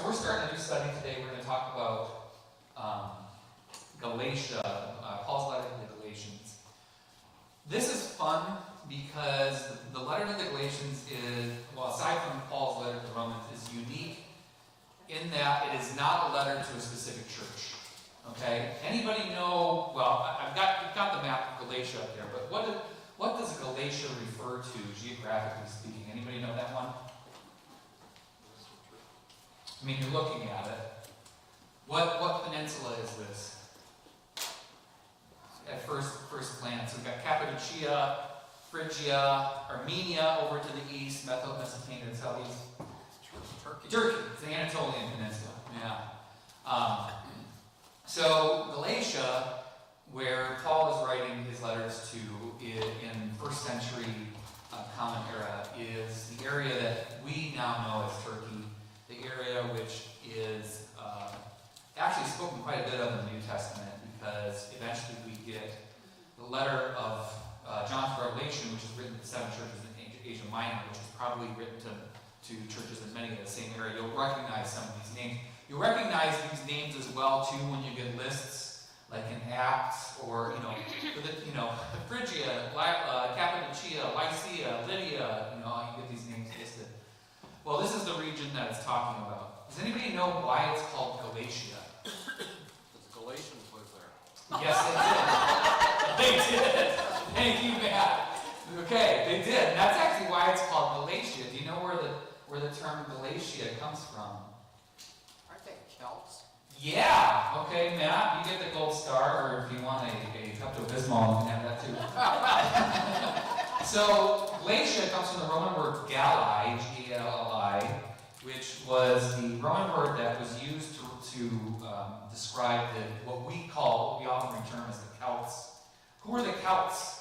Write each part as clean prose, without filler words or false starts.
we're starting a new study today. We're going to talk about Galatia, Paul's letter to the Galatians. This is fun because the letter to the Galatians is, well, aside from Paul's letter to Romans, is unique in that it is not a letter to a specific church. Okay? Anybody know? Well, you've got the map of Galatia up there, but what does Galatia refer to geographically speaking? Anybody know that one? I mean, you're looking at it. What peninsula is this? At first glance, we've got Cappadocia, Phrygia, Armenia over to the east, Mesopotamia to the southeast. Turkey. It's the Anatolian Peninsula. Yeah. So Galatia, where Paul is writing his letters to in first century Common Era, is the area that we now know as Turkey. The area which is actually spoken quite a bit of in the New Testament, because eventually we get the letter of John's Revelation, which is written to the 7 churches in Asia Minor, which is probably written to churches in many of the same area. You'll recognize some of these names. You'll recognize these names as well too when you get lists like in Acts, or Phrygia, Cappadocia, Lycia, Lydia. You get these names listed. Well, this is the region that it's talking about. Does anybody know why it's called Galatia? Because the Galatians live there. Yes, they did. They did. Thank you, Matt. Okay, they did. And that's actually why it's called Galatia. Do you know where the term Galatia comes from? Aren't they Celts? Yeah. Okay, Matt, you get the gold star, or if you want a Pepto-Bismol, you can have that too. So, Galatia comes from the Roman word Galli, G-A-L-L-I, which was the Roman word that was used to describe what we often term as the Celts. Who were the Celts?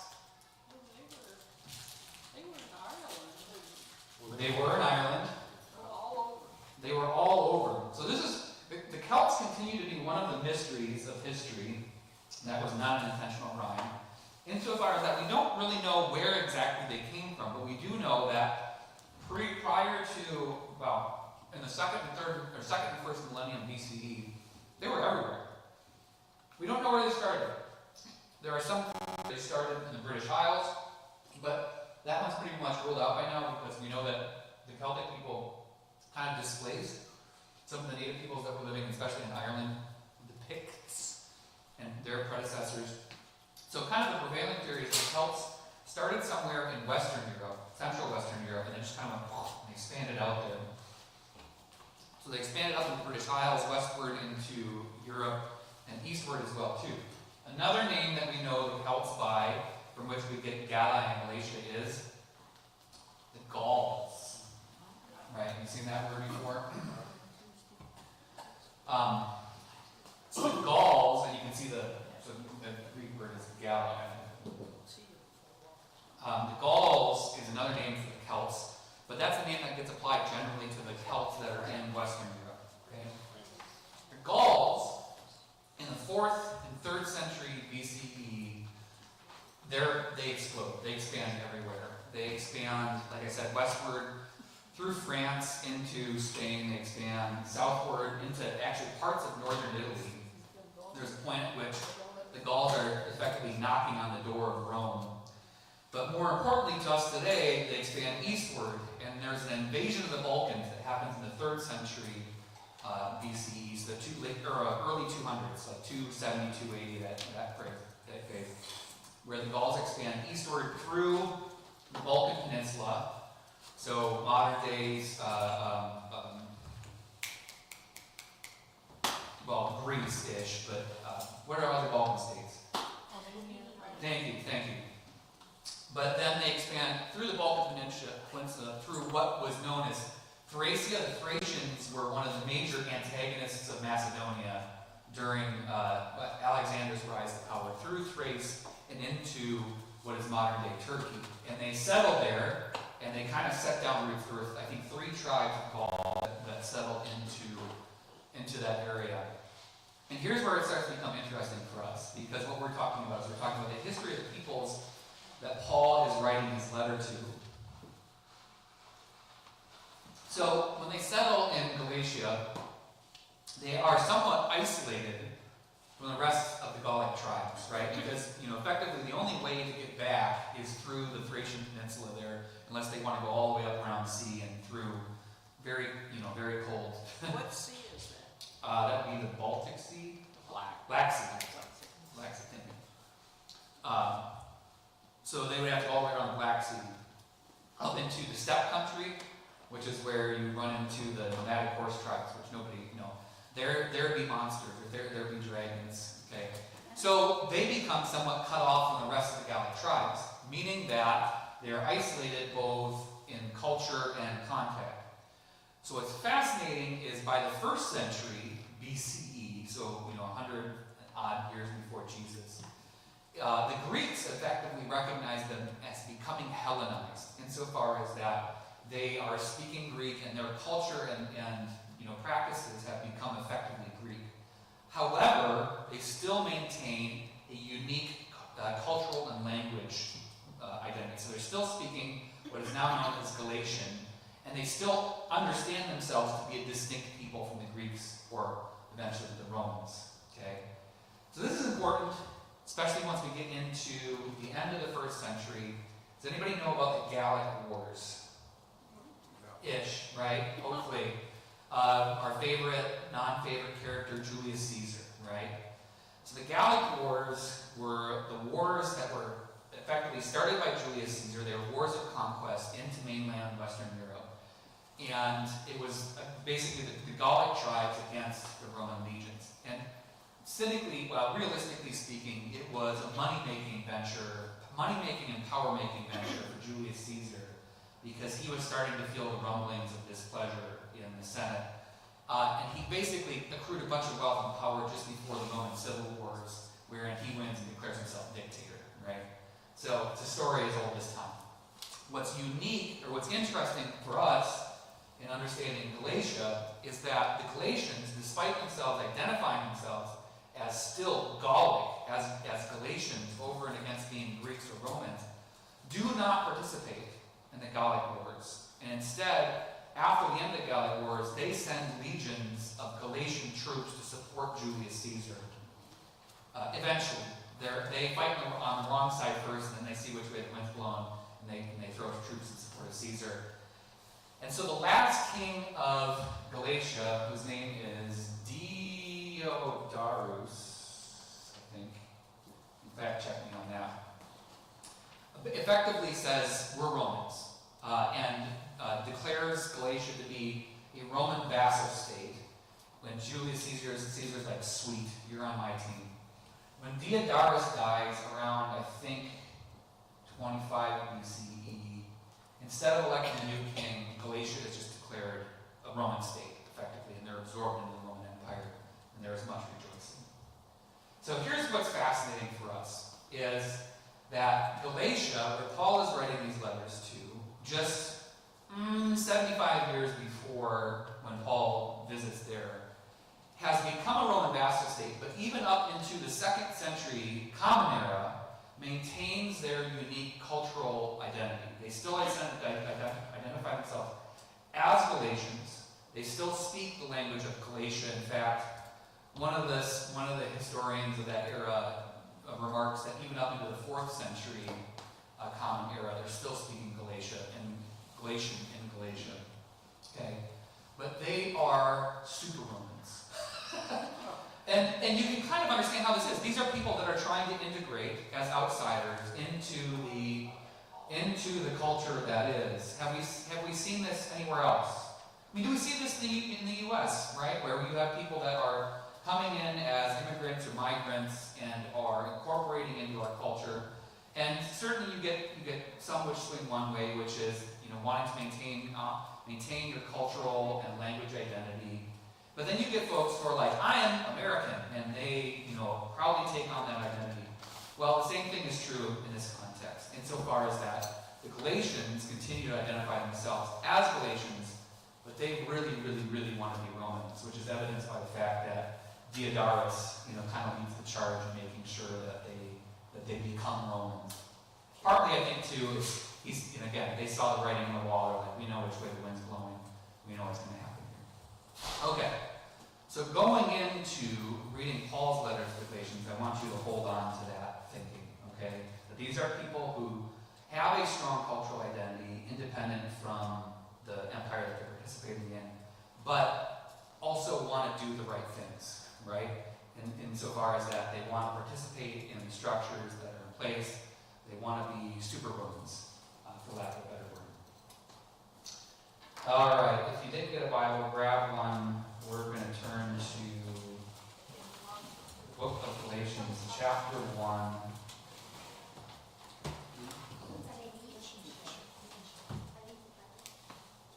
They were in Ireland. They were in Ireland. All over. They were all over. So the Celts continue to be one of the mysteries of history. That was not an intentional rhyme. Insofar as that we don't really know where exactly they came from, but we do know that prior to, in the second and first millennium BCE, they were everywhere. We don't know where they started. There are some they started in the British Isles, but that one's pretty much ruled out by now because we know that the Celtic people kind of displaced some of the native peoples that were living, especially in Ireland, the Picts and their predecessors. So kind of the prevailing theory is the Celts started somewhere in Western Europe, Central Western Europe, and then just kind of went, and expanded out there. So they expanded up in the British Isles, westward into Europe, and eastward as well too. Another name that we know the Celts by, from which we get Gala and Galatia, is the Gauls. Right? Have you seen that word before? So the Gauls, and you can see the Greek word is Gala. The Gauls is another name for the Celts, but that's a name that gets applied generally to the Celts that are in Western Europe. Okay? The Gauls, in the 4th and 3rd century BCE, they explode. They expand everywhere. They expand, like I said, westward through France into Spain. They expand southward into actually parts of northern Italy. There's a point at which the Gauls are effectively knocking on the door of Rome. But more importantly to us today, they expand eastward, and there's an invasion of the Balkans that happens in the 3rd century BCE, so early 200s, like 270, 280, that phase, where the Gauls expand eastward through the Balkan Peninsula, so modern days, Greece-ish, but what are other Balkan states? Thank you. But then they expand through the Balkan Peninsula through what was known as Thracia. The Thracians were one of the major antagonists of Macedonia during Alexander's rise to power, through Thrace and into what is modern-day Turkey. And they settled there, and they kind of set down roots. There were, I think, 3 tribes of Gaul that settled into that area. And here's where it starts to become interesting for us, because what we're talking about is we're talking about the history of the peoples that Paul is writing his letter to. So when they settle in Galatia, they are somewhat isolated from the rest of the Gallic tribes, right? Because, effectively the only way to get back is through the Thracian Peninsula there, unless they want to go all the way up around the sea and through very cold. What sea is that? That would be the Baltic Sea, Black Sea. Thank you. So they would have to go all the way around the Black Sea, up into the steppe country, which is where you run into the nomadic horse tribes, which nobody, there be monsters, or there be dragons, okay? So they become somewhat cut off from the rest of the Gallic tribes, meaning that they are isolated both in culture and contact. So what's fascinating is by the 1st century BCE, so 100 and odd years before Jesus, the Greeks effectively recognized them as becoming Hellenized, insofar as that they are speaking Greek and their culture and practices have become effectively Greek. However, they still maintain a unique cultural and language identity. So they're still speaking what is now known as Galatian, and they still understand themselves to be a distinct people from the Greeks or eventually the Romans. Okay? So this is important, especially once we get into the end of the 1st century. Does anybody know about the Gallic Wars? Ish, right? Hopefully. Our favorite, non-favorite character, Julius Caesar, right? So the Gallic Wars were the wars that were effectively started by Julius Caesar. They were wars of conquest into mainland Western Europe. And it was basically the Gallic tribes against the Roman legions. And realistically speaking, it was a money-making and power-making venture for Julius Caesar, because he was starting to feel the rumblings of displeasure in the Senate. And he basically accrued a bunch of wealth and power just before the Roman civil wars, wherein he wins and declares himself dictator, right? So it's a story as old as time. What's unique, or what's interesting for us in understanding Galatia, is that the Galatians, despite themselves identifying themselves as still Gallic, as Galatians, over and against being Greeks or Romans, do not participate in the Gallic Wars. And instead, after the end of the Gallic Wars, they send legions of Galatian troops to support Julius Caesar. Eventually, they fight on the wrong side first, and then they see which way the wind's blowing, and they throw troops in support of Caesar. And so the last king of Galatia, whose name is Diodorus, I think, fact check me on that, effectively says we're Romans, and declares Galatia to be a Roman vassal state. When Julius Caesar's like, sweet, you're on my team. When Diodorus dies around, I think, 25 BCE, instead of electing a new king, Galatia is just declared a Roman state, effectively, and they're absorbed into the Roman Empire, and there is much rejoicing. So here's what's fascinating for us, is that Galatia, where Paul is writing these letters to, just 75 years before when Paul visits there, has become a Roman vassal state, but even up into the 2nd century Common Era, maintains their unique cultural identity. They still identify themselves as Galatians. They still speak the language of Galatia. In fact, one of the historians of that era remarks that even up into the 4th century Common Era, they're still speaking Galatian in Galatia. Okay, but they are super Romans. And you can kind of understand how this is. These are people that are trying to integrate as outsiders into the culture that is. Have we seen this anywhere else? I mean, do we see this in the U.S., right, where you have people that are coming in as immigrants or migrants and are incorporating into our culture? And certainly you get some which swing one way, which is wanting to maintain your cultural and language identity. But then you get folks who are like, I am American, and they proudly take on that identity. Well, the same thing is true in this context, insofar as that the Galatians continue to identify themselves as Galatians, but they really, really, really want to be Romans, which is evidenced by the fact that Diodorus kind of leads the charge in making sure that they become Romans. Partly, I think, too, is they saw the writing on the wall. They're like, we know which way the wind's blowing. We know what's going to happen here. Okay, so going hold on to that thinking, okay? That these are people who have a strong cultural identity, independent from the empire that they're participating in, but also want to do the right things, right? Insofar as that they want to participate in the structures that are in place, they want to be super Romans, for lack of a better word. All right, if you didn't get a Bible, grab one. We're going to turn to the book of Galatians, chapter 1.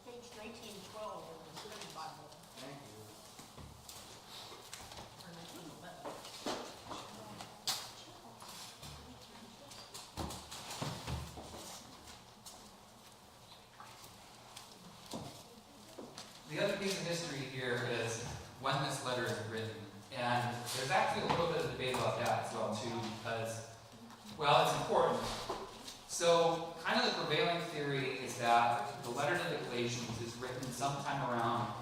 Page 1912 in the Study Bible. Thank you. Or 1911. The other piece of history here is when this letter is written. And there's actually a little bit of debate about that as well too, because, well, it's important. So, kind of the prevailing theory is that the letter to the Galatians is written sometime around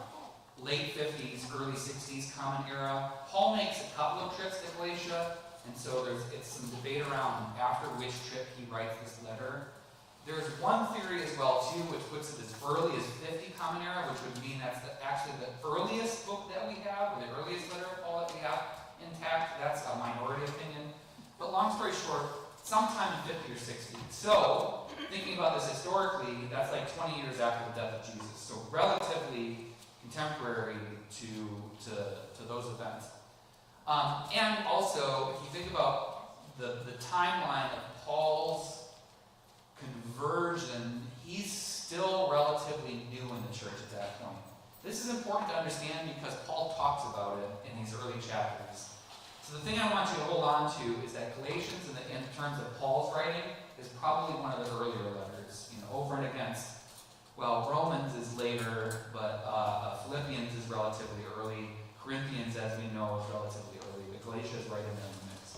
late 50s, early 60s Common Era. Paul makes a couple of trips to Galatia, and so it's some debate around after which trip he writes this letter. There's one theory as well too, which puts it as early as 50 Common Era, which would mean that's actually the earliest book that we have, or the earliest letter of Paul that we have intact. That's a minority opinion. But long story short, sometime in 50 or 60. So, thinking about this historically, that's like 20 years after the death of Jesus. So relatively contemporary to those events. And also, if you think about the timeline of Paul's conversion, he's still relatively new in the church at that point. This is important to understand because Paul talks about it in these early chapters. So the thing I want you to hold on to is that Galatians, in terms of Paul's writing, is probably one of the earlier letters, over and against. Well, Romans is later, but Philippians is relatively early. Corinthians, as we know, is relatively early, but Galatia is right in there in the mix.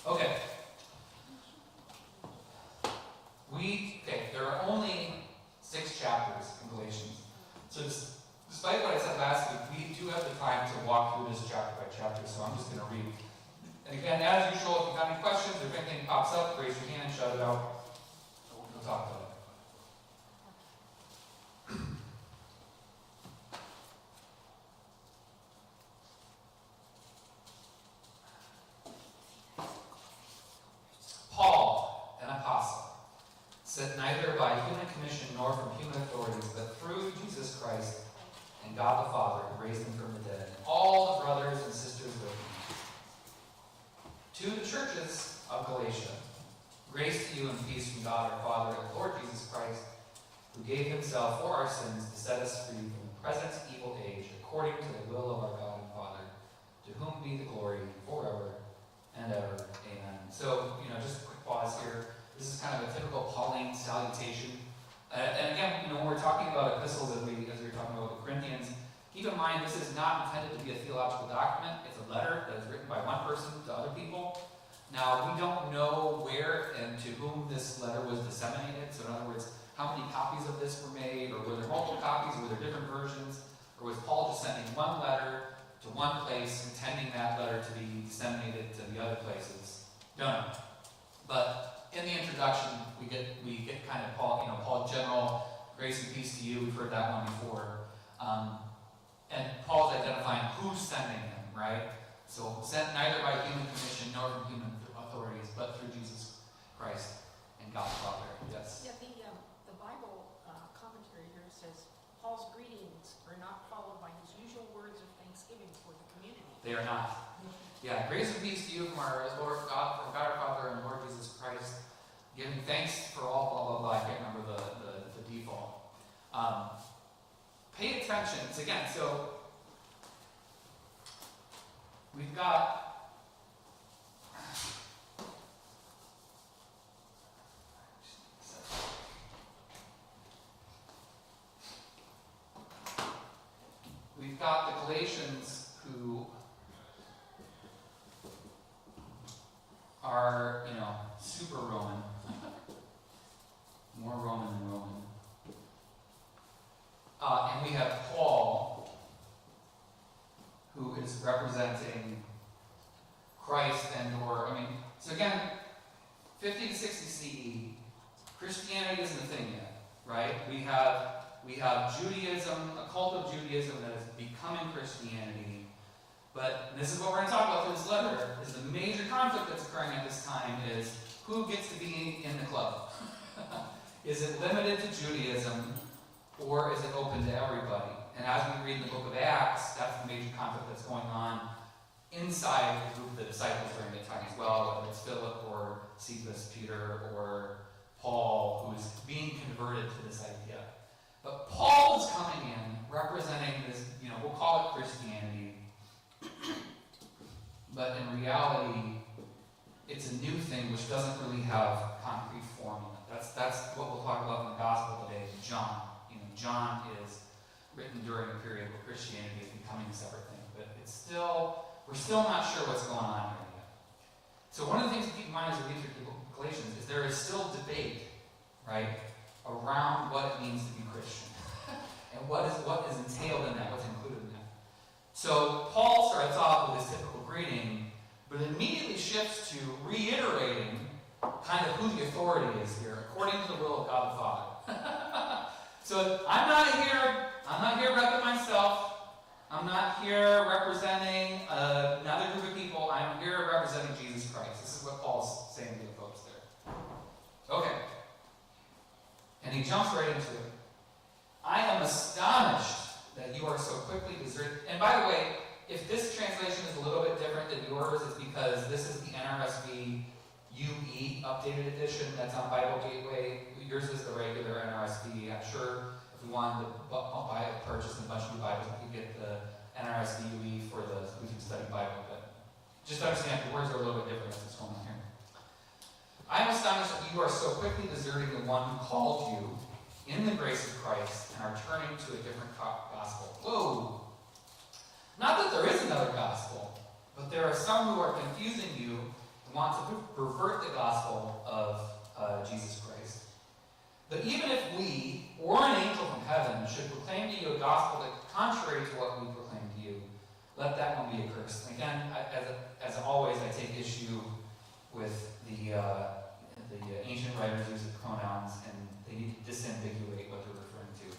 Okay. There are only 6 chapters in Galatians. So despite what I said last week, we do have the time to walk through this chapter by chapter, so I'm just going to read. And again, as usual, if you have any questions, or if anything pops up, raise your hand, shout it out. We'll talk about it. Paul, an apostle, sent neither by human commission nor from human authorities, but through Jesus Christ and God the Father, who raised him from the dead, and all the brothers and sisters with him. To the churches of Galatia, grace to you and peace from God our Father and the Lord Jesus Christ, who gave himself for our sins to set us free from the present evil age, according to the will of our God and Father, to whom be the glory forever and ever. Amen. So, just a quick pause here. This is kind of a typical Pauline salutation. And again, when we're talking about epistles, as we were talking about the Corinthians, keep in mind this is not intended to be a theological document. It's a letter that is written by one person to other people. Now, we don't know where and to whom this letter was disseminated. So in other words, how many copies of this were made, or were there multiple copies, were there different versions, or was Paul just sending one letter to one place, intending that letter to be disseminated to the other places? Don't know. But in the introduction, we get kind of Paul general, grace and peace to you. We've heard that one before. And Paul's identifying who's sending him, right? So sent neither by human commission nor from human authorities, but through Jesus Christ and God the Father. Yes. Yeah, the Bible commentary here says Paul's greetings are not followed by his usual words of thanksgiving for the community. They are not. Yeah, grace and peace to you from our Lord God, from God our Father and Lord Jesus Christ, giving thanks for all blah blah blah. I can't remember the default. Pay attention. It's again, so we've got the Galatians who are, super Roman, more Roman than Roman. And we have Paul, who is representing Christ so again, 50 to 60 CE, Christianity isn't a thing yet, right? We have Judaism, a cult of Judaism that is becoming Christianity. But this is what we're going to talk about through this letter, is the major conflict that's occurring at this time is who gets to be in the club? Is it limited to Judaism, or is it open to everybody? And as we read in the book of Acts, that's the major conflict that's going on inside the group of the disciples during that time as well, whether it's Philip or Cephas, Peter, or Paul, who is being converted to this idea. But Paul is coming in representing this, we'll call it Christianity, but in reality, it's a new thing which doesn't really have concrete form in it. That's what we'll talk about in the gospel today. John. John is written during a period where Christianity is becoming a separate thing, but we're still not sure what's going on here yet. So one of the things to keep in mind as we read through Galatians is there is still debate, right, around what it means to be Christian and what is entailed in that, what's included in that. So Paul starts off with his typical greeting, but immediately shifts to reiterating kind of who the authority is here, according to the will of God the Father. So I'm not here repping myself. I'm not here representing another group of people. I'm here representing Jesus Christ. This is what Paul's saying to the folks there. Okay. And he jumps right into it. I am astonished that you are so quickly deserted. And by the way, if this translation is a little bit different than yours, it's because this is the NRSV UE updated edition that's on Bible Gateway. Yours is the regular NRSV. I'm sure if we wanted to purchase a bunch of new Bibles, we could get the NRSV UE for the Lutheran Study Bible. But just understand the words are a little bit different. That's what's going on here. I am astonished that you are so quickly deserting the one who called you in the grace of Christ and are turning to a different gospel. Whoa! Not that there is another gospel, but there are some who are confusing you and want to pervert the gospel of Jesus Christ. But even if we, or an angel from heaven, should proclaim to you a gospel that contrary to what we proclaim to you, let that one be accursed. And again, as always, I take issue with the ancient writers use of pronouns, and they need to disambiguate what they're referring to.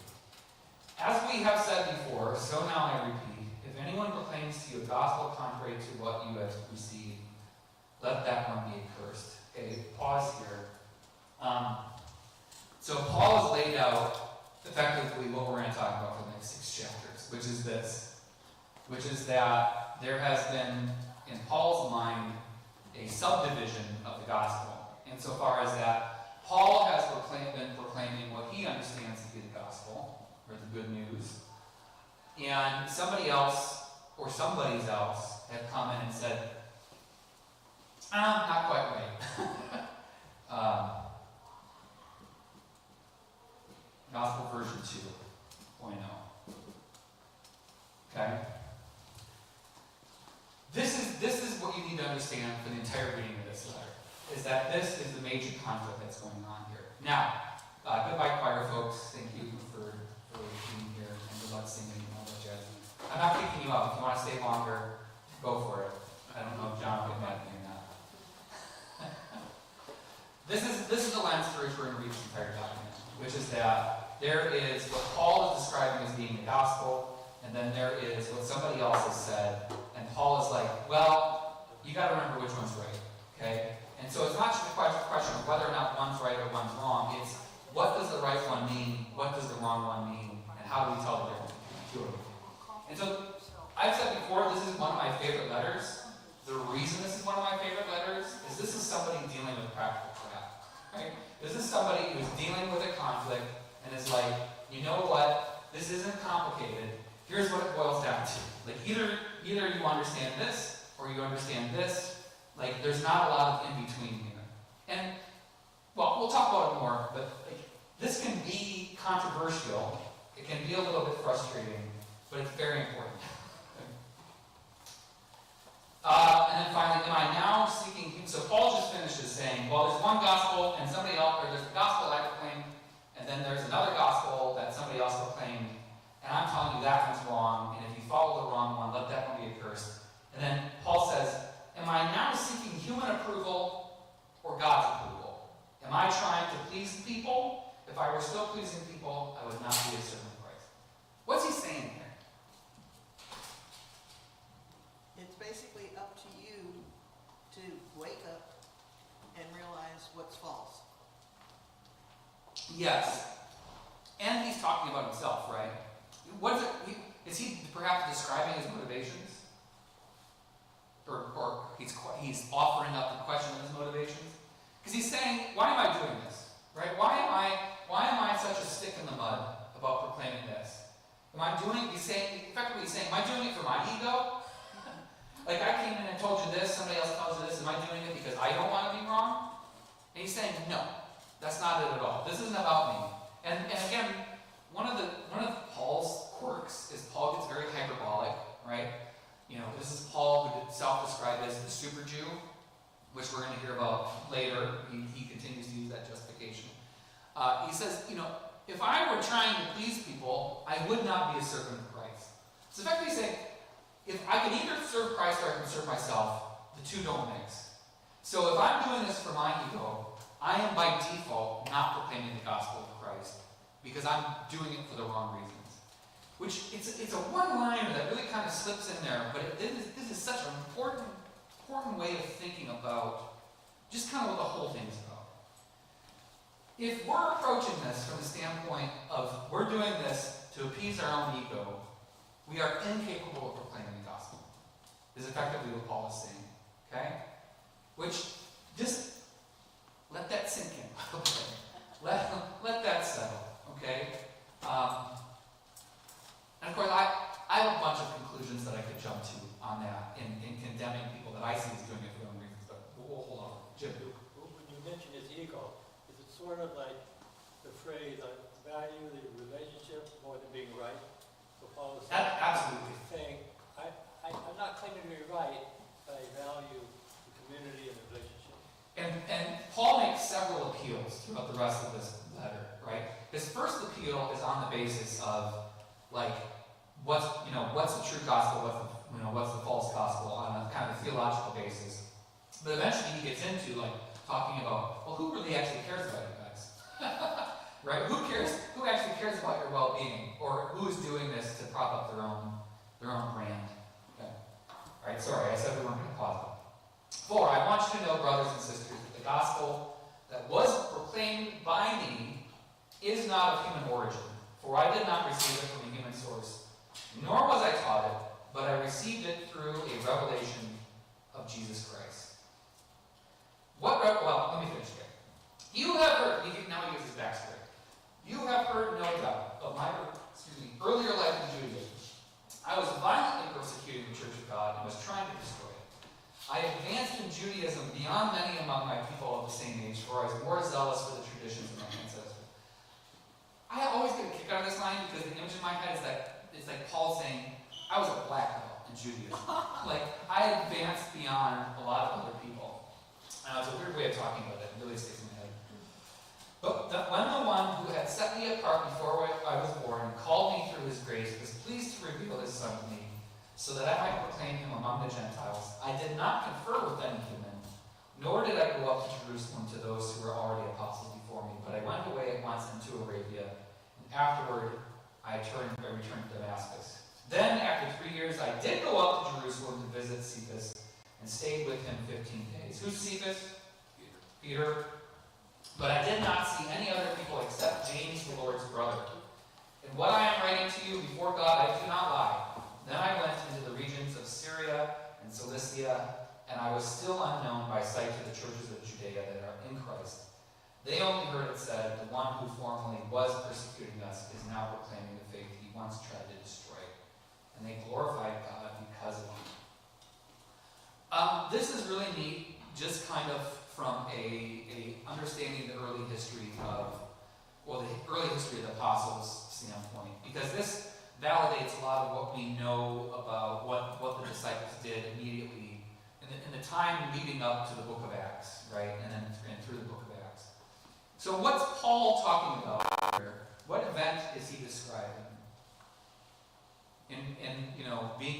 As we have said before, so now I repeat, if anyone proclaims to you a gospel contrary to what you have received, let that one be accursed. Okay, pause here. So Paul has laid out effectively what we're going to talk about for the next 6 chapters, which is this, which is that there has been, in Paul's mind, a subdivision of the gospel, insofar as that Paul has been proclaiming what he understands to be the gospel, or the good news, and somebody else, or somebody's else, have come in and said, not quite right. Gospel version 2.0. Okay? This is what you need to understand for the entire reading of this letter, is that this is the major conflict that's going on here. Now, goodbye choir folks, thank you for being here, and good luck singing and all that jazz. I'm not kicking you out. If you want to stay longer, go for it. I don't know if John will get mad at me or not. This is the lens through which we're going to read this entire document, which is that there is what Paul is describing as being the gospel, and then there is what somebody else has said, and Paul is like, well, you got to remember which one's right, okay? And so it's not just a question of whether or not one's right or one's wrong, it's what does the right one mean, what does the wrong one mean, and how do we tell the difference between the two of them? And so, I've said before, this is one of my favorite letters. The reason this is one of my favorite letters is this is somebody dealing with practical crap, right? This is somebody who's dealing with a conflict and is like, you know what, this isn't complicated. Here's what it boils down to. Like, either you understand this, or you understand this. Like, there's not a lot of in between here. And, well, we'll talk about it more, but like, this can be controversial. It can be a little bit frustrating, but it's very important. And then finally, am I now seeking, so Paul just finishes saying, well, there's one gospel and somebody else, or there's the gospel I proclaim, and then there's another gospel that somebody else proclaimed, and I'm telling you that one's wrong, and if you follow the wrong one, let that one be accursed. And then Paul says, am I now Yes. And he's talking about himself, right? What is it? Is he perhaps describing his motivations? Or he's offering up the question of his motivations? Because he's saying, why am I doing this? Right? Why am I such a stick in the mud about proclaiming this? Effectively saying, am I doing it for my ego? Like I came in and told you this, somebody else tells you this, am I doing it because I don't want to be wrong? And he's saying, no, that's not it at all. This isn't about me. And again, one of Paul's quirks is Paul gets very hyperbolic, right? You know, this is Paul who self-described as the super Jew, which we're going to hear about later. He continues to use that justification. He says, you know, if I were trying to please people, I would not be a servant of Christ. So effectively saying, if I can either serve Christ or I can serve myself, the two don't mix. So if I'm doing this for my ego, I am by default not proclaiming the gospel of Christ because I'm doing it for the wrong reasons. Which it's a one-liner that really kind of slips in there, but this is such an important way of thinking about just kind of what the whole thing is about. If we're approaching this from the standpoint of we're doing this to appease our own ego, we are incapable of proclaiming the gospel. Is effectively what Paul is saying. Okay? Which, just let that sink in. Let that settle. Okay? And of course, I have a bunch of conclusions that I could jump to on that in condemning people that I see as doing it for their own reasons, but we'll hold on. Jim. When you mention his ego, is it sort of like the phrase, I value the relationship more than being right? So Paul is Absolutely. saying, I'm not claiming to be right, but I value the community and the relationship. And Paul makes several appeals throughout the rest of this letter, right? His first appeal is on the basis of, like, what's the true gospel, what's the false gospel on a kind of theological basis. But eventually he gets into, like, talking about, well, who really actually cares about you guys? Right? Who actually cares about your well-being? Or who's doing this to prop up their own brand? Okay. All right, sorry, I said we weren't going to pause it. 4, I want you to know, brothers and sisters, that the gospel that was proclaimed by me is not of human origin. For I did not receive it from a human source, nor was I taught it, but I received it through a revelation of Jesus Christ. Well, let me finish here. You have heard, now he gives his backstory. You have heard, no doubt, of my earlier life in Judaism. I was violently persecuting the Church of God and was trying to destroy it. I advanced in Judaism beyond many among my people of the same age, for I was more zealous for the traditions of my ancestors. I always get a kick out of this line because the image in my head is that it's like Paul saying, I was a black belt in Judaism. Like, I advanced beyond a lot of other people. And it's a weird way of talking about it. It really sticks in my head. But when the one who had set me apart before I was born and called me through his grace was pleased to reveal his Son to me, so that I might proclaim him among the Gentiles, I did not confer with any human, nor did I go up to Jerusalem to those who were already apostles before me, but I went away at once into Arabia. Afterward, I returned to Damascus. Then, after 3 years, I did go up to Jerusalem to visit Cephas and stayed with him 15 days. Who's Cephas? Peter. But I did not see any other people except James, the Lord's brother. In what I am writing to you before God, I do not lie. Then I went into the regions of Syria and Cilicia, and I was still unknown by sight to the churches of Judea that are in Christ. They only heard it said, the one who formerly was persecuting us is now proclaiming the faith he once tried to destroy. And they glorified God because of me. This is really neat, just kind of from a understanding the early history of the apostles' standpoint. Because this validates a lot of what we know about what the disciples did immediately in the time leading up to the book of Acts, right? And through the book of Acts. So what's Paul talking about here? What event is he describing? In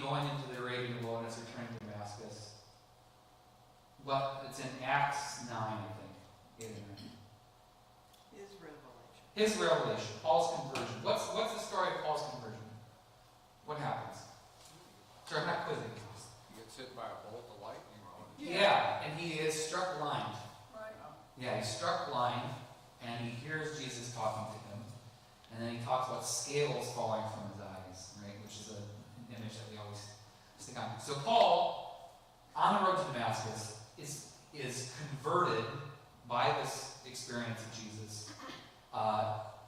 going into the Arabian wilderness, returning to Damascus. Well, it's in Acts 9, I think. His revelation. Paul's conversion. What's the story of Paul's conversion? What happens? Sorry, I'm not quizzing. He gets hit by a bolt of lightning. Yeah, and he is struck blind. Right. Yeah, he's struck blind, and he hears Jesus talking to him, and then he talks about scales falling from his eyes, right? Which is an image that we always stick on. So Paul, on the road to Damascus, is converted by this experience of Jesus,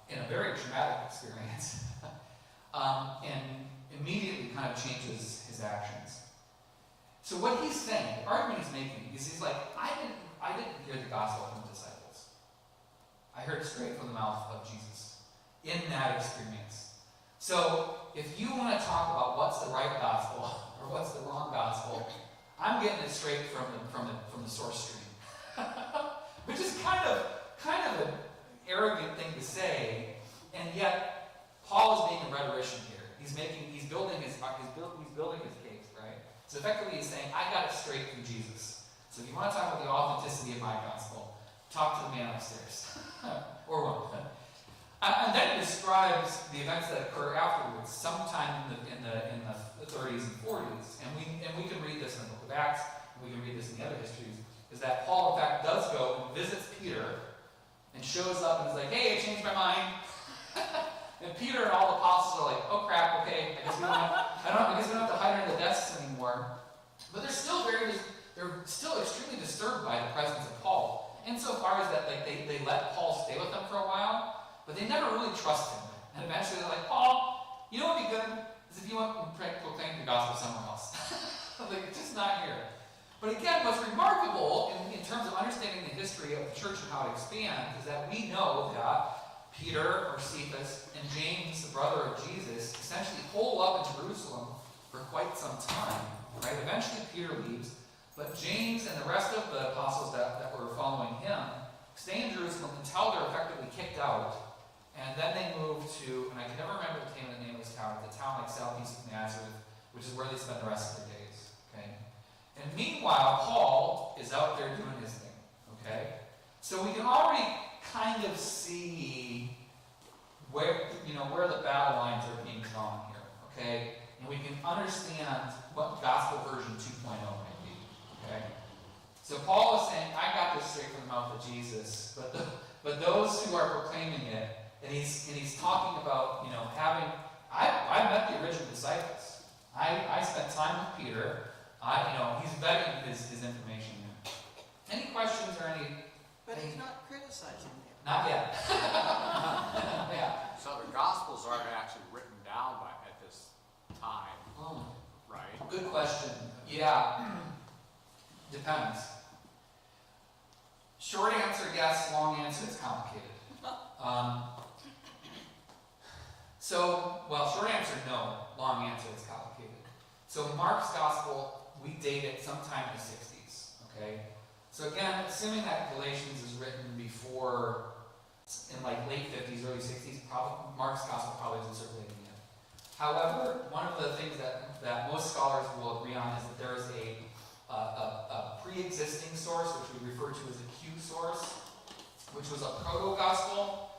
in a very traumatic experience, and immediately kind of changes his actions. So what he's saying, the argument he's making, is he's like, I didn't hear the gospel from the disciples. I heard it straight from the mouth of Jesus in that experience. So if you want to talk about what's the right gospel or what's the wrong gospel, I'm getting it straight from the source stream, which is kind of an arrogant thing to say, and yet Paul is being a rhetorician here. He's building his case, right? So effectively he's saying, I got it straight from Jesus. So if you want to talk about the authenticity of my gospel, talk to the man upstairs. Or woman. And then it describes the events that occur afterwards, sometime in the 30s and 40s. And we can read this in the book of Acts, and we can read this in the other histories, is that Paul in fact does go and visits Peter and shows up and is like, hey, I changed my mind. And Peter and all the apostles are like, oh crap, okay, I guess we don't have to hide under the desks anymore. But they're still extremely disturbed by the presence of Paul. Insofar as that, like, they let Paul stay with them for a while, but they never really trust him. And eventually they're like, Paul, you know what would be good? Is if you went and proclaimed the gospel somewhere else. Like, it's just not here. But again, what's remarkable in terms of understanding the history of the church and how it expands is that we know that Peter, or Cephas, and James, the brother of Jesus, essentially hole up in Jerusalem for quite some time. Right? Eventually Peter leaves, but James and the rest of the apostles that were following him stay in Jerusalem until they're effectively kicked out. And then they move to, and I can never remember the name of this town, it's a town like southeast of Nazareth, which is where they spend the rest of their days. Okay? And meanwhile, Paul is out there doing his thing. Okay? So we can already kind of see where the battle lines are being drawn here, okay? And we can understand what gospel version 2.0 might be, okay? So Paul is saying, I got this straight from the mouth of Jesus, but those who are proclaiming it, and he's talking about, I met the original disciples. I spent time with Peter. He's vetting his information here. Any questions or any? But he's not criticizing them. Not yet. Yeah. So the Gospels aren't actually written down at this time, right? Good question. Yeah. Depends. Short answer, yes. Long answer, it's complicated. Short answer, no. Long answer, it's complicated. So Mark's Gospel, we date it sometime in the 60s. Okay? So again, assuming that Galatians is written before, in like late 50s, early 60s, Mark's Gospel probably isn't circulating yet. However, one of the things that most scholars will agree on is that there is a pre-existing source, which we refer to as a Q source, which was a proto-gospel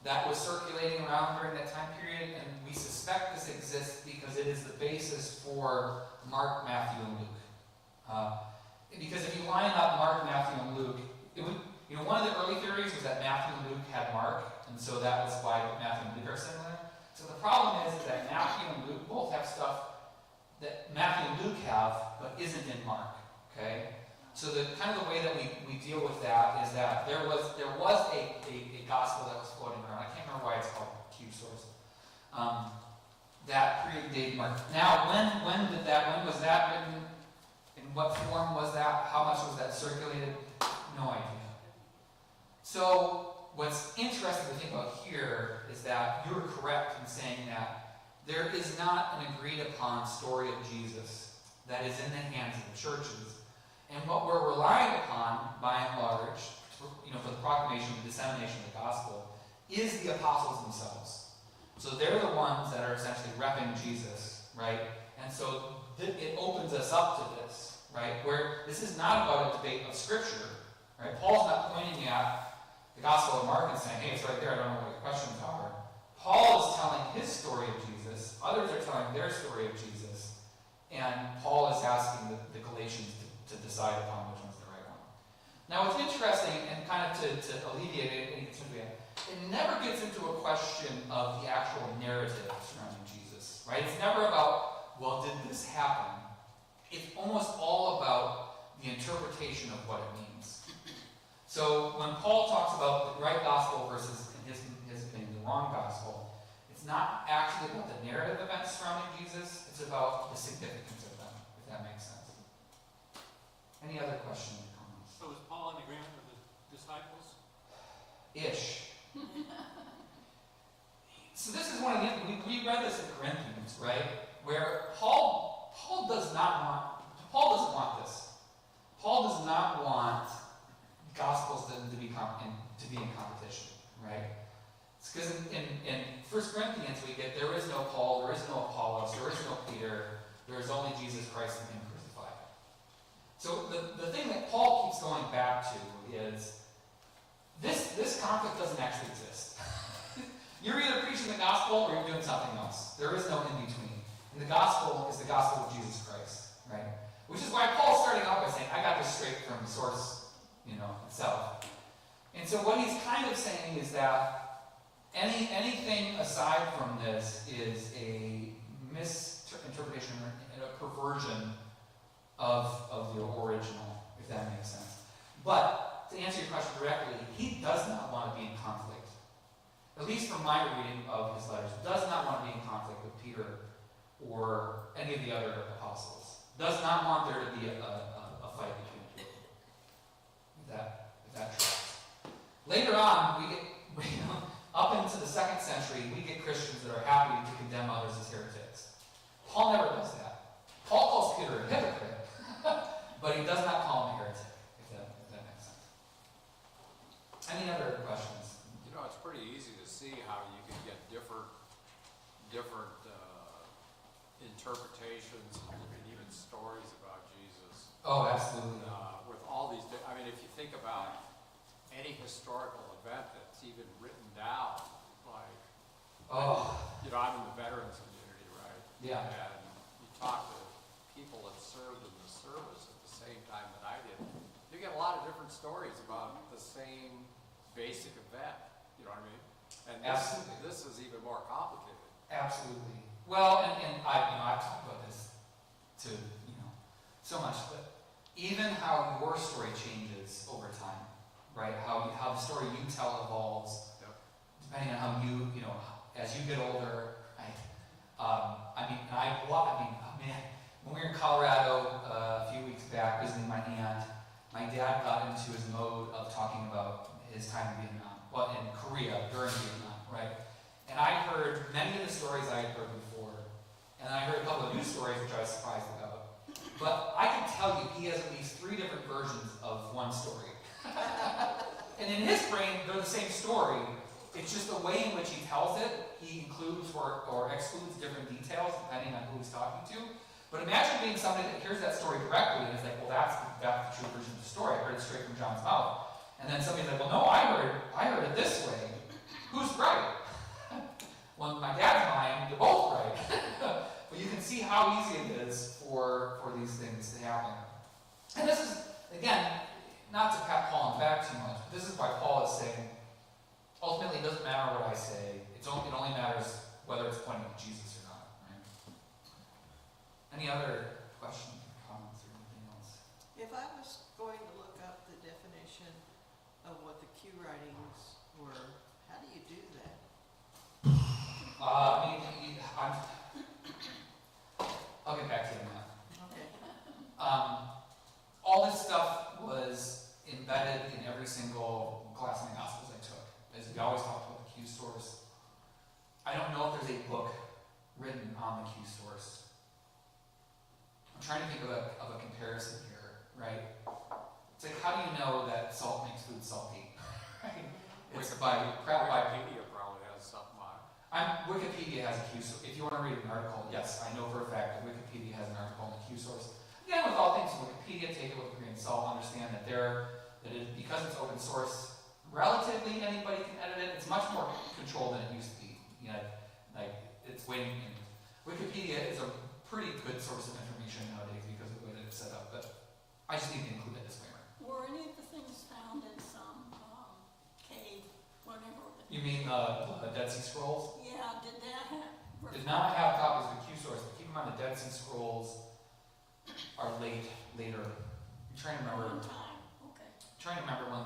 that was circulating around during that time period, and we suspect this exists because it is the basis for Mark, Matthew, and Luke. Because if you line up Mark, Matthew, and Luke, one of the early theories was that Matthew and Luke had Mark, and so that was why Matthew and Luke are similar. So the problem is that Matthew and Luke both have stuff that Matthew and Luke have, but isn't in Mark. Okay? So the way that we deal with that is that there was a gospel that was floating around. I can't remember why it's called Q source. That predated Mark. Now, when was that written? In what form was that? How much was that circulated? No idea. So what's interesting to think about here is that you're correct in saying that there is not an agreed upon story of Jesus that is in the hands of the churches. And what we're relying upon, by and large, for the proclamation and dissemination of the gospel, is the apostles themselves. So they're the ones that are essentially repping Jesus, right? And so it opens us up to this, right? Where this is not about a debate of Scripture, right? Paul's not pointing at the Gospel of Mark and saying, hey, it's right there, I don't know what your questions are. Paul is telling his story of Jesus, others are telling their story of Jesus, and Paul is asking the Galatians to decide upon which one's the right one. Now what's interesting, and kind of to alleviate any concern we have, it never gets into a question of the actual narrative surrounding Jesus, right? It's never about, well, did this happen? It's almost all about the interpretation of what it means. So when Paul talks about the right gospel versus, in his opinion, the wrong gospel, it's not actually about the narrative events surrounding Jesus, it's about the significance of them, if that makes sense. Any other questions or comments? So is Paul in agreement with his disciples? Ish. So this is one of the, we read this in Corinthians, right? Where Paul doesn't want this. Paul does not want gospels to be in competition, right? It's because in 1 Corinthians we get, there is no Paul, there is no Apollos, there is no Peter, there is only Jesus Christ and him crucified. So the thing that Paul keeps going back to is, this conflict doesn't actually exist. You're either preaching the gospel or you're doing something else. There is no in between. And the gospel is the gospel of Jesus Christ, right? Which is why Paul's starting out by saying, I got this straight from the source, itself. And so what he's kind of saying is that anything aside from this is a misinterpretation and a perversion of the original, if that makes sense. But to answer your question directly, he does not want to be in conflict. At least from my reading of his letters, does not want to be in conflict with Peter or any of the other apostles. Does not want there to be a fight between the two. If that tracks. Later on, up into the 2nd century, we get Christians that are happy to condemn others as heretics. Paul never does that. Paul calls Peter a hypocrite, but he does not call him a heretic, if that makes sense. Any other questions? It's pretty easy to see how you can get different interpretations and even stories about Jesus. Oh, absolutely. With all these, if you think about any historical event that's even written down, like, I'm in the veterans community, right? Yeah. And you talk to people that served in the service at the same time that I did, you get a lot of different stories about the same basic event. You know what I mean? And this is even more complicated. Absolutely. Well, and I've talked about this to so much, but even how your story changes over time, right? How the story you tell evolves, depending on how as you get older. When we were in Colorado a few weeks back visiting my aunt, my dad got into his mode of talking about his time in Vietnam, in Korea during Vietnam, right? And I heard many of the stories I had heard before, and I heard a couple of new stories which I was surprised about. But I can tell you he has at least 3 different versions of one story. And in his brain, they're the same story. It's just the way in which he tells it, he includes or excludes different details depending on who he's talking to. But imagine being somebody that hears that story directly and is like, well, that's the true version of the story. I heard it straight from John's mouth. And then somebody's like, well, no, I heard it this way. Who's right? Well, in my dad's mind, they're both right. But you can see how easy it is for these things to happen. And this is, again, not to pat Paul on the back too much, but this is why Paul is saying, ultimately it doesn't matter what I say, it only matters whether it's pointing to Jesus or not. Right? Any other questions or comments or anything else? If I was going to look up the definition of what the Q writings were, how do you do that? I'll get back to you on that. Okay. All this stuff was embedded in every single class in the Gospels I took. As we always talked about the Q source. I don't know if there's a book written on the Q source. I'm trying to think of a comparison here, right? It's like, how do you know that salt makes food salty? Right? It's by Wikipedia probably has something on it. Wikipedia has a Q source. If you want to read an article, yes, I know for a fact that Wikipedia has an article on the Q source. Again, with all things Wikipedia, take it with a grain of salt. Understand that because it's open source, relatively anybody can edit it. It's much more controlled than it used to be. It's waiting. Wikipedia is a pretty good source of information nowadays because of the way that it's set up. But I just need to include that disclaimer. Were any of the things You mean the Dead Sea Scrolls? Yeah, did that have? Did not have copies of the Q source, but keep in mind the Dead Sea Scrolls are later. I'm trying to remember. One time, okay. Trying to remember when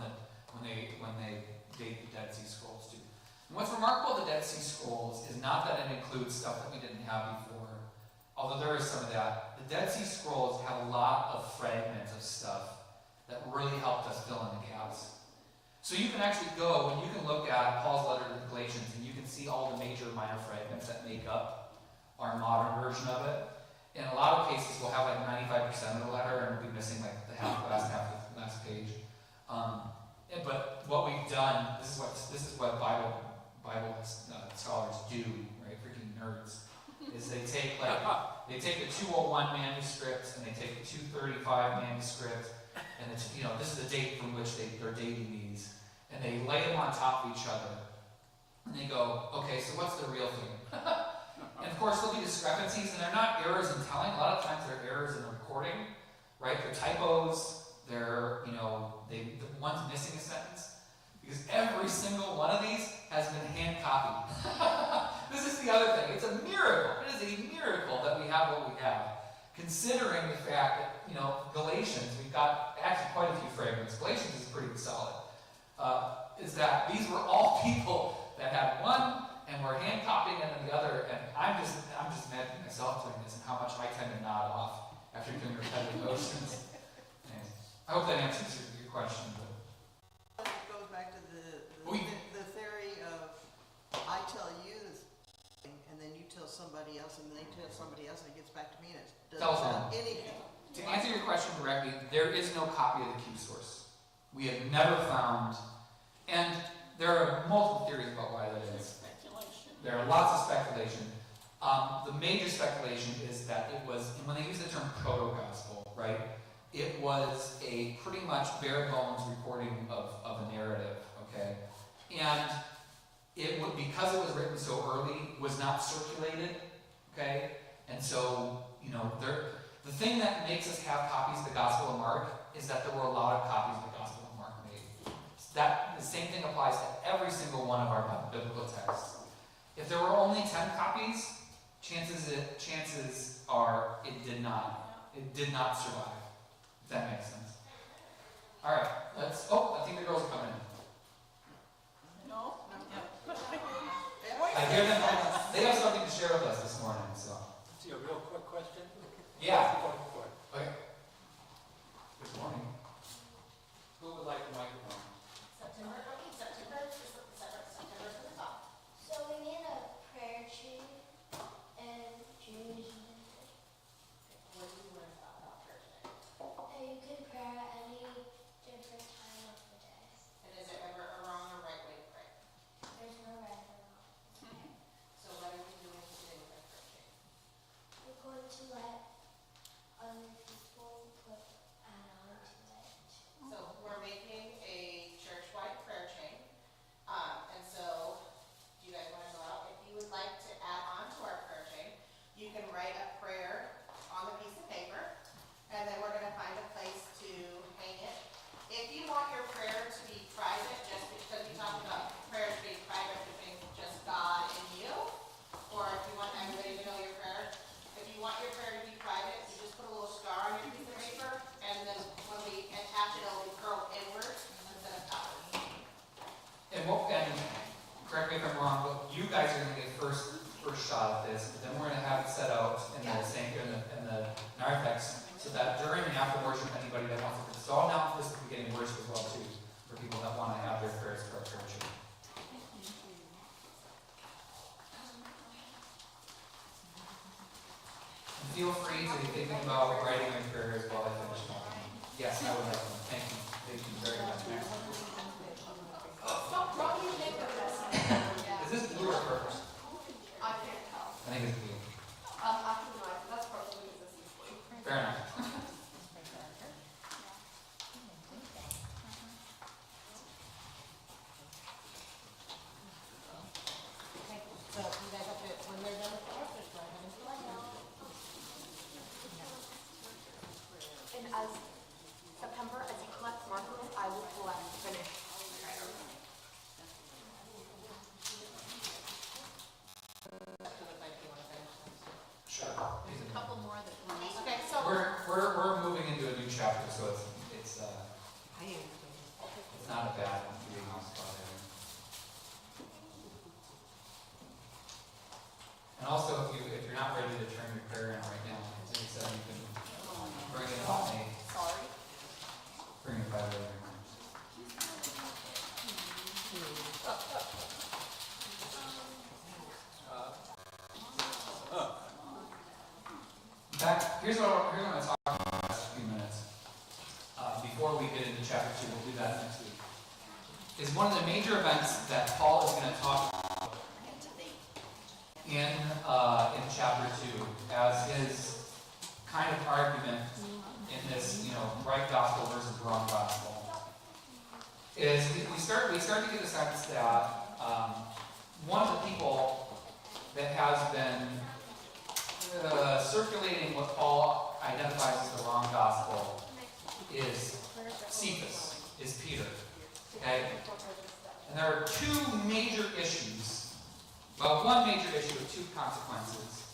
they date the Dead Sea Scrolls too. And what's remarkable of the Dead Sea Scrolls is not that it includes stuff that we didn't have before, although there is some of that. The Dead Sea Scrolls have a lot of fragments of stuff that really helped us fill in the gaps. So you can actually go and you can look at Paul's letter to the Galatians and you can see all the major minor fragments that make up our modern version of it. In a lot of cases, we'll have like 95% of the letter and we'll be missing like the last half of the last page. But what we've done, this is what Bible scholars do, right? Freaking nerds, is they take the 201 manuscript and they take the 235 manuscript, and it's, this is the date from which they're dating these, and they lay them on top of each other, and they go, okay, so what's the real thing? And of course, there'll be discrepancies, and they're not errors in telling. A lot of times, they're errors in the recording, right? They're typos. They're, the one's missing a sentence, because every single one of these has been hand copied. This is the other thing. It's a miracle. It is a miracle that we have what we have, considering the fact that, Galatians, we've got actually quite a few fragments. Galatians is pretty solid. Is that these were all people that had one and were hand copying and then the other, and I'm just imagining myself doing this and how much I tend to nod off after doing repetitive motions. Anyways, I hope that answers your question. But It goes back to the We- theory of I tell you this thing, and then you tell somebody else, and they tell somebody else, and it gets back to me, and it doesn't Telephone. tell anything. to answer your question directly, there is no copy of the Q source. We have never found, and there are multiple theories about why that is. Speculation. There are lots of speculation. The major speculation is that it was, and when they use the term proto-gospel, right, it was a pretty much bare bones recording of a narrative, okay? And it would, because it was written so early, was not circulated, okay? And so, the thing that makes us have copies of the Gospel of Mark is that there were a lot of copies of the Gospel of Mark made. The same thing applies to every single one of our biblical texts. If there were only 10 copies, chances are it did not survive. If that makes sense. All right, I think the girls are coming in. No? I hear them. They have something to share with us this morning. So. See, a real quick question? Yeah. Go for it. Okay. Good morning. Who would like the microphone? September to the top. So we made a prayer tree and June. What do you learn about prayer today? That you can pray at any different time of the day. And is there ever a wrong or right way to pray? There's no right or wrong. So what are we doing today with our prayer tree? We're going to let other people add on to it. So we're making a church-wide prayer chain. And so, do you guys want to go out? If you would like to add on to our prayer chain, you can write a prayer on a piece of paper, and then we're going to find a place to hang it. If you want your prayer to be private, just because we talked about prayer to be private between just God and you, or if you want everybody to know your prayer, if you want your prayer to be private, you just put a little star on your piece of paper, and then when we attach it, it'll be curled inward instead of outward. And correct me if I'm wrong, but you guys are going to get first shot at this. But then we're going to have it set out in the narthex, so that during and after worship, anybody that wants to. So I'll announce this at the beginning of worship as well too, for people that want to have their prayers for our church. And feel free to be thinking about writing your prayers while I finish talking. Yes, I would like to. Thank you. Thank you very much. Is this blue or purple? I can't tell. I think it's blue. Actually, no, that's probably because this is blue. Fair enough. So you guys have to, when they're done with the office, go ahead and do it. And as September, as you collect markers, I will collect finish. here's what I'm going to talk about in the next few minutes. Before we get into chapter 2, we'll do that next week. Is one of the major events that Paul is going to talk about in chapter 2 as his kind of argument in this, right gospel versus wrong gospel. Is we start to get the sense that one of the people that has been circulating what Paul identifies as the wrong gospel is Cephas, is Peter. Okay? And there are two major issues, well, one major issue with two consequences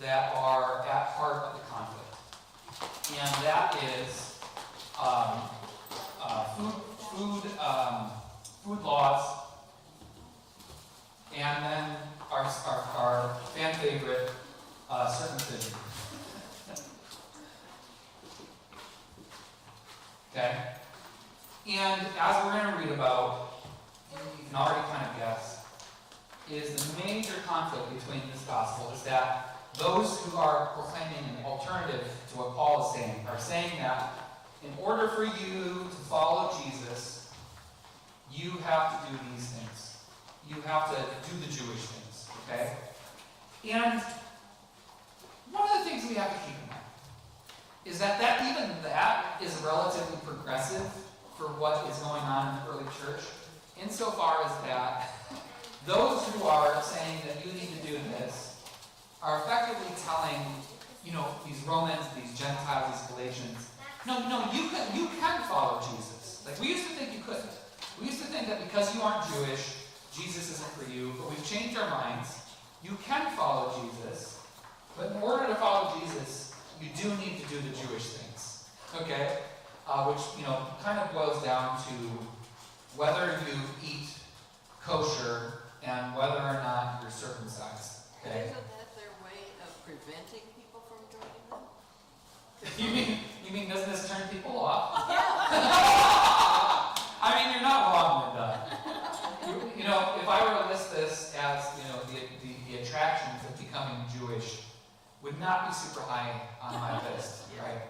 that are at heart of the conflict. And that is food laws, and then our fan favorite, circumcision. Okay? And as we're going to read about, you can already kind of guess, is the major conflict between this gospel is that those who are proclaiming an alternative to what Paul is saying are saying that in order for you to follow Jesus, you have to do these things. You have to do the Jewish things, okay? And one of the things we have to keep in mind is that even that is relatively progressive for what is going on in the early church, insofar as that those who are saying that you need to do this are effectively telling, these Romans, these Gentiles, these Galatians, no, you can follow Jesus. Like, we used to think you couldn't. We used to think that because you aren't Jewish, Jesus isn't for you, but we've changed our minds. You can follow Jesus, but in order to follow Jesus, you do need to do the Jewish things, okay? Which, kind of boils down to whether you eat kosher and whether or not you're circumcised, okay? Isn't that their way of preventing people from joining them? You mean doesn't this turn people off? Yeah. I mean, you're not wrong, Linda. If I were to list this as, the attractions of becoming Jewish would not be super high on my list, right?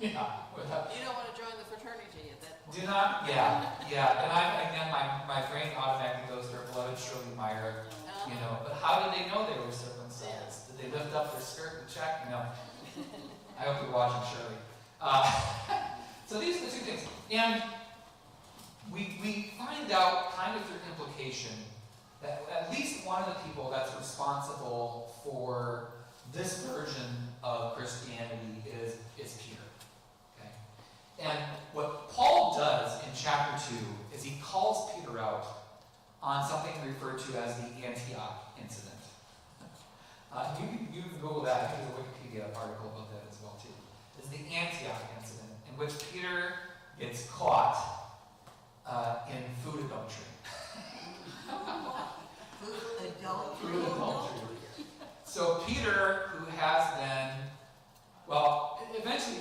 You don't want to join the fraternity at that point. Do not, and my brain automatically goes to our beloved Shirley Meyer, but how did they know they were circumcised? Did they lift up their skirt and check? I hope you're watching Shirley. So these are the two things. And we find out, kind of through implication, that at least one of the people that's responsible for this version of Christianity is Peter. Okay? And what Paul does in chapter 2 is he calls Peter out on something referred to as the Antioch incident. You can Google that. I think there's a Wikipedia article about that as well, too. It's the Antioch incident, in which Peter gets caught in food adultery. Food adultery. So Peter, who has been,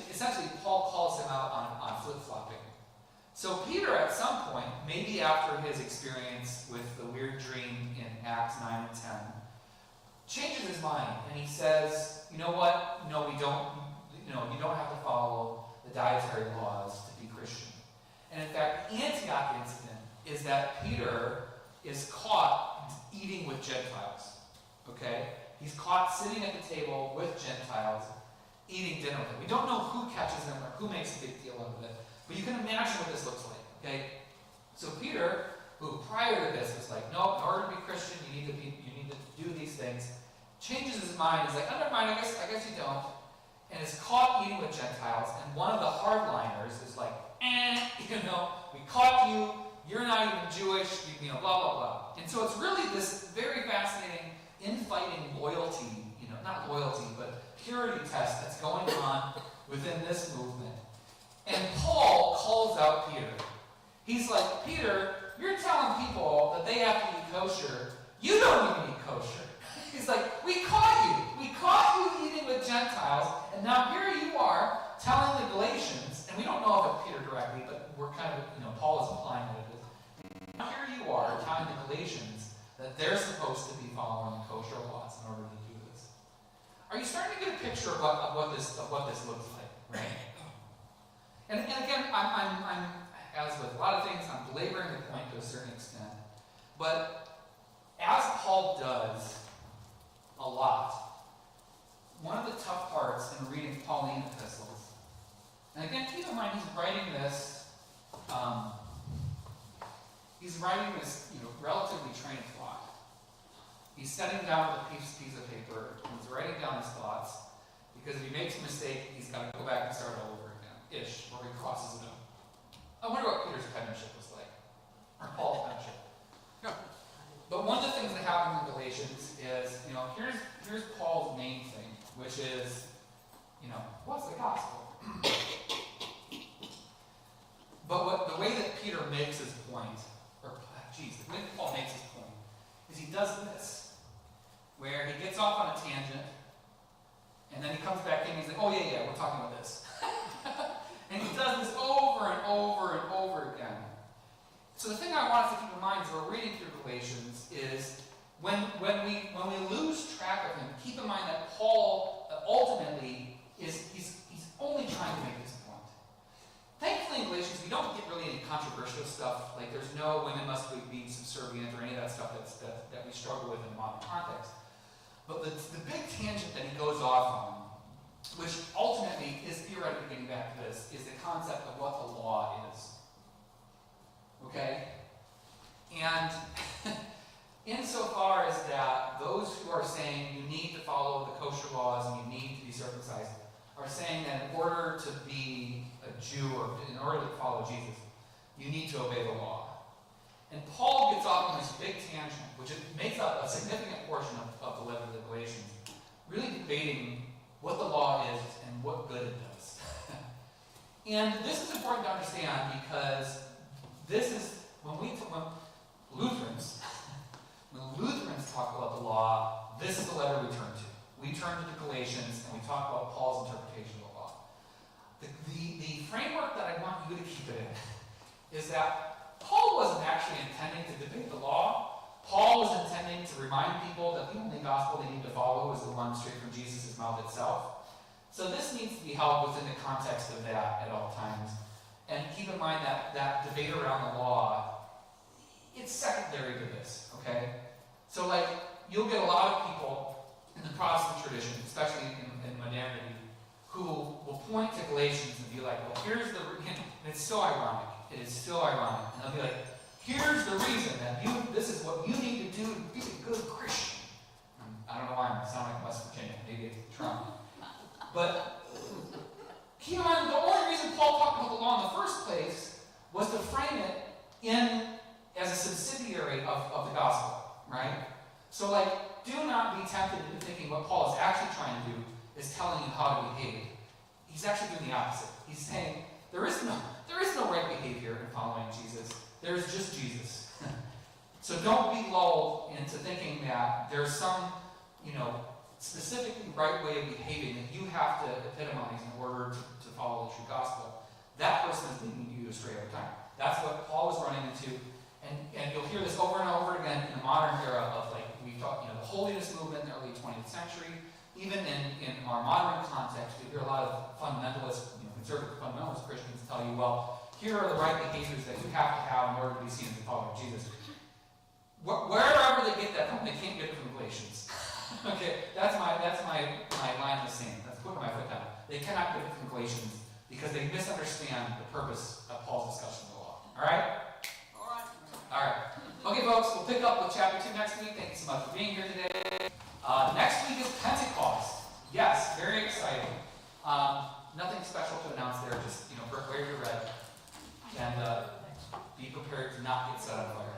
essentially Paul calls him out on flip-flopping. So Peter, at some point, maybe after his experience with the weird dream in Acts 9 and 10, changes his mind, and he says, you know what? No, we don't. You don't have to follow the dietary laws to be Christian. And in fact, the Antioch incident is that Peter is caught eating with Gentiles. Okay? He's caught sitting at the table with Gentiles, eating dinner with them. We don't know who catches him or who makes a big deal out of it, but you can imagine what this looks like. Okay? So Peter, who prior to this was like, no, in order to be Christian, you need to do these things, changes his mind. He's like, oh, never mind, I guess you don't. And is caught eating with Gentiles, and one of the hardliners is like, we caught you, you're not even Jewish, blah, blah, blah. And so it's really this very fascinating infighting loyalty, not loyalty, but purity test that's going on within this movement. And Paul calls out Peter. He's like, Peter, you're telling people that they have to eat kosher. You don't even eat kosher. He's like, we caught you. We caught you eating with Gentiles, and now here you are telling the Galatians, and we don't know if it's Peter directly, but we're kind of, Paul is implying that it is. Now here you are telling the Galatians that they're supposed to be following kosher laws in order to do this. are you starting to get a picture of what this looks like, right? And again, I'm as with a lot of things, I'm belaboring the point to a certain extent. But as Paul does a lot, one of the tough parts in reading Pauline epistles, and again, keep in mind he's writing this relatively trained thought. He's setting down with a piece of paper, and he's writing down his thoughts, because if he makes a mistake, he's got to go back and start all over again, or he crosses it up. I wonder what Peter's penmanship was like, or Paul's penmanship. But one of the things that happens in Galatians is, here's Paul's main thing, which is, what's the gospel? But the way that Peter makes his point, the way that Paul makes his point, is he does this, where he gets off on a tangent, and then he comes back in and he's like, oh yeah, we're talking about this. And he does this over and over and over again. So the thing I want us to keep in mind as we're reading through Galatians is when we lose track of him, keep in mind that Paul ultimately he's only trying to make this point. Thankfully in Galatians we don't get really any controversial stuff, like there's no women must be subservient or any of that stuff that we struggle with in the modern context. But the big tangent that he goes off on, which ultimately is theoretically getting back to this, is the concept of what the law is. Okay? And insofar as that, those who are saying you need to follow the kosher laws and you need to be circumcised are saying that in order to be a Jew or in order to follow Jesus, you need to obey the law. And Paul gets off on this big tangent, which makes up a significant portion of the letter of the Galatians, really debating what the law is and what good it does. And this is important to understand because this is when Lutherans talk about the law, this is the letter we turn to. We turn to the Galatians and we talk about Paul's interpretation of the law. The framework that I want you to keep it in is that Paul wasn't actually intending to debate the law. Paul was intending to remind people that the only gospel they need to follow is the one straight from Jesus' mouth itself. So this needs to be held within the context of that at all times. And keep in mind that debate around the law, it's secondary to this, okay? So you'll get a lot of people in the Protestant tradition, especially in modernity, who will point to Galatians and be like, well, here's the, and it's so ironic. It is so ironic. And they'll be like, here's the reason that this is what you need to do to be a good Christian. I don't know why I sound like West Virginia. Maybe it's Trump. But keep in mind, the only reason Paul talked about the law in the first place was to frame it as a subsidiary of the gospel, right? So do not be tempted into thinking what Paul is actually trying to do is telling you how to behave. He's actually doing the opposite. He's saying there is no right behavior in following Jesus. There's just Jesus. So don't be lulled into thinking that there's some, specifically right way of behaving that you have to epitomize in order to follow the true gospel. That person is leading you astray every time. That's what Paul was running into. And you'll hear this over and over again in the modern era of we've talked, the holiness movement in the early 20th century. Even in our modern context, you hear a lot of fundamentalist, conservative fundamentalist Christians tell you, well, here are the right behaviors that you have to have in order to be seen as a follower of Jesus. Wherever they get that from, they can't get it from Galatians. Okay, that's my line of the sand. That's putting my foot down. They cannot get it from Galatians because they misunderstand the purpose of Paul's discussion of the law. All right? All right. Okay, folks, we'll pick up with chapter 2 next week. Thank you so much for being here today. Next week is Pentecost. Yes, very exciting. Nothing special to announce there. Just, wear your red and be prepared to not get set on fire.